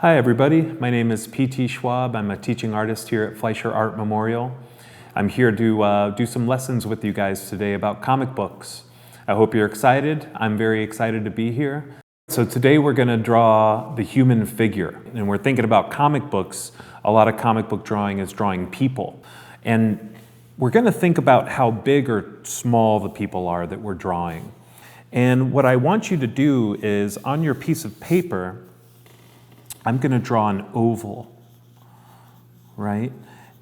Hi everybody, my name is P.T. Schwab. I'm a teaching artist here at Fleisher Art Memorial. I'm here to do some lessons with you guys today about comic books. I hope you're excited. I'm very excited to be here. So today we're going to draw the human figure. And we're thinking about comic books. A lot of comic book drawing is drawing people. And we're going to think about how big or small the people are that we're drawing. And what I want you to do is on your piece of paper, I'm going to draw an oval, right?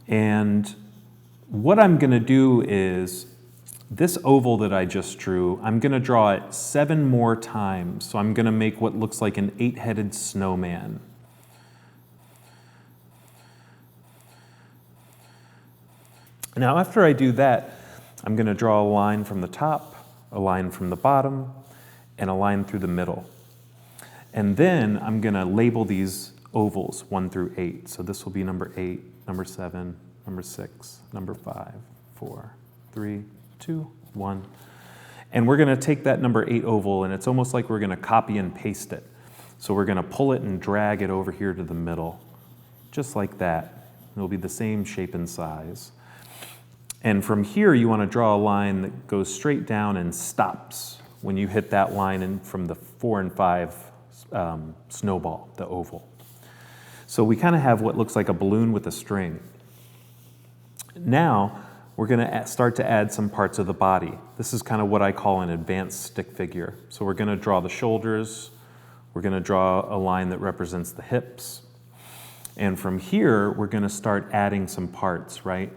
And what I'm going to do is this oval that I just drew, I'm going to draw it 7 more times. So I'm going to make what looks like an 8-headed snowman. Now after I do that, I'm going to draw a line from the top, a line from the bottom, and a line through the middle. And then I'm going to label these ovals 1 through 8. So this will be number 8, number 7, number 6, number 5, 4, 3, 2, 1. And we're going to take that number 8 oval, and it's almost like we're going to copy and paste it. So we're going to pull it and drag it over here to the middle, just like that. It'll be the same shape and size. And from here, you want to draw a line that goes straight down and stops when you hit that line in from the 4 and 5 snowball, the oval. So we kind of have what looks like a balloon with a string. Now we're going to start to add some parts of the body. This is kind of what I call an advanced stick figure. So we're going to draw the shoulders. We're going to draw a line that represents the hips. And from here, we're going to start adding some parts, right?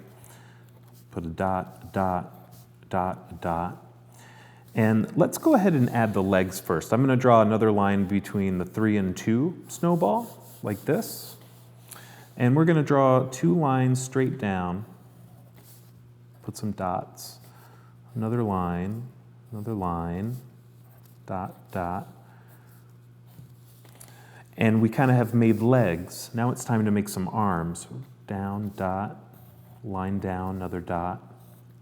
Put a dot, dot, dot, dot. And let's go ahead and add the legs first. I'm going to draw another line between the 3 and 2 snowball, like this. And we're going to draw 2 lines straight down. Put some dots. Another line, dot, dot. And we kind of have made legs. Now it's time to make some arms. Down, dot, line down, another dot,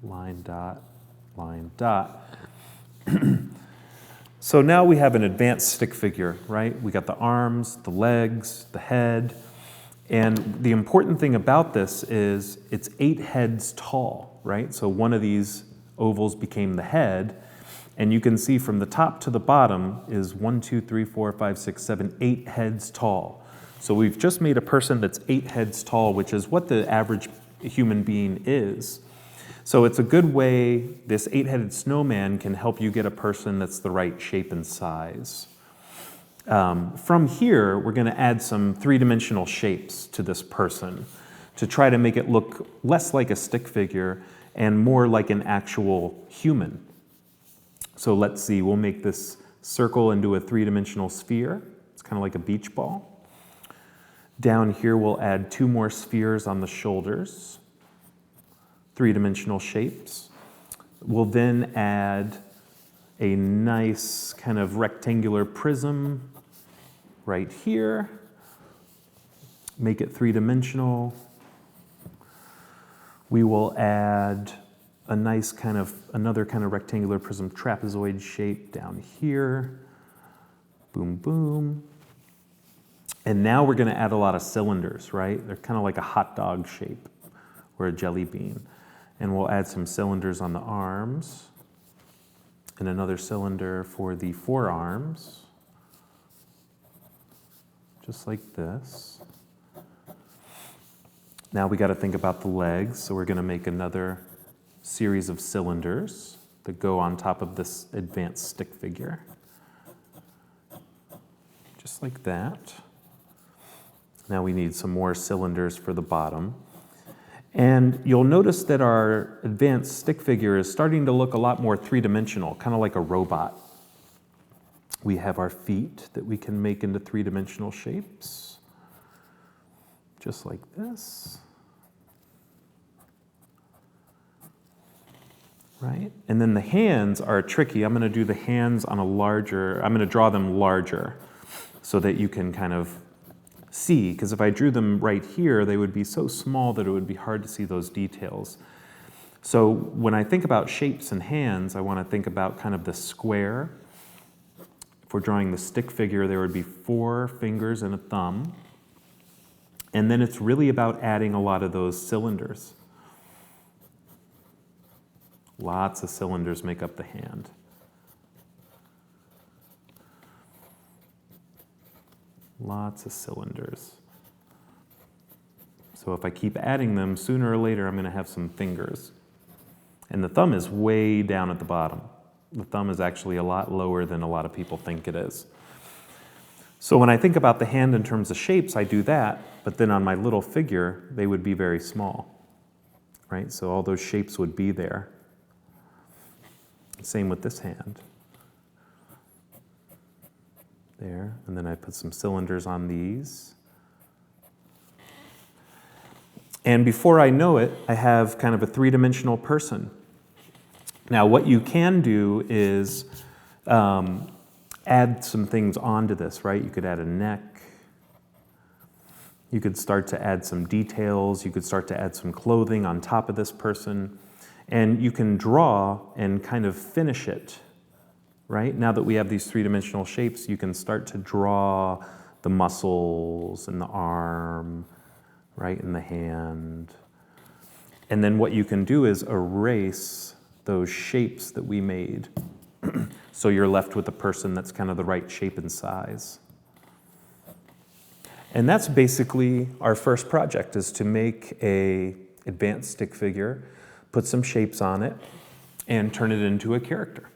line, dot, line, dot. So now we have an advanced stick figure, right? We got the arms, the legs, the head. And the important thing about this is it's 8 heads tall, right? So one of these ovals became the head. And you can see from the top to the bottom is 1, 2, 3, 4, 5, 6, 7, 8 heads tall. So we've just made a person that's 8 heads tall, which is what the average human being is. So it's a good way, this 8-headed snowman can help you get a person that's the right shape and size. From here, we're going to add some 3-dimensional shapes to this person to try to make it look less like a stick figure and more like an actual human. So let's see, we'll make this circle into a 3-dimensional sphere. It's kind of like a beach ball. Down here, we'll add 2 more spheres on the shoulders. 3-dimensional shapes. We'll then add a nice kind of rectangular prism right here. Make it 3-dimensional. We will add a nice kind of, another kind of rectangular prism trapezoid shape down here. Boom, boom. And now we're going to add a lot of cylinders, right? They're kind of like a hot dog shape or a jelly bean. And we'll add some cylinders on the arms and another cylinder for the forearms, just like this. Now we got to think about the legs, so we're going to make another series of cylinders that go on top of this advanced stick figure, just like that. Now we need some more cylinders for the bottom. And you'll notice that our advanced stick figure is starting to look a lot more 3-dimensional, kind of like a robot. We have our feet that we can make into 3-dimensional shapes, just like this. Right? And then the hands are tricky. I'm going to do the hands on a larger, I'm going to draw them larger so that you can kind of see, because if I drew them right here, they would be so small that it would be hard to see those details. So when I think about shapes and hands, I want to think about kind of the square. If we're drawing the stick figure, there would be 4 fingers and a thumb. And then it's really about adding a lot of those cylinders. Lots of cylinders make up the hand. Lots of cylinders. So if I keep adding them, sooner or later I'm going to have some fingers. And the thumb is way down at the bottom. The thumb is actually a lot lower than a lot of people think it is. So when I think about the hand in terms of shapes, I do that, but then on my little figure, they would be very small, right? So all those shapes would be there. Same with this hand. There, and then I put some cylinders on these. And before I know it, I have kind of a three-dimensional person. Now, what you can do is add some things onto this, right? You could add a neck. You could start to add some details. You could start to add some clothing on top of this person. And you can draw and kind of finish it, right? Now that we have these three-dimensional shapes, you can start to draw the muscles and the arm, right, and the hand. And then what you can do is erase those shapes that we made. So you're left with a person that's kind of the right shape and size. And that's basically our first project, is to make a advanced stick figure, put some shapes on it, and turn it into a character.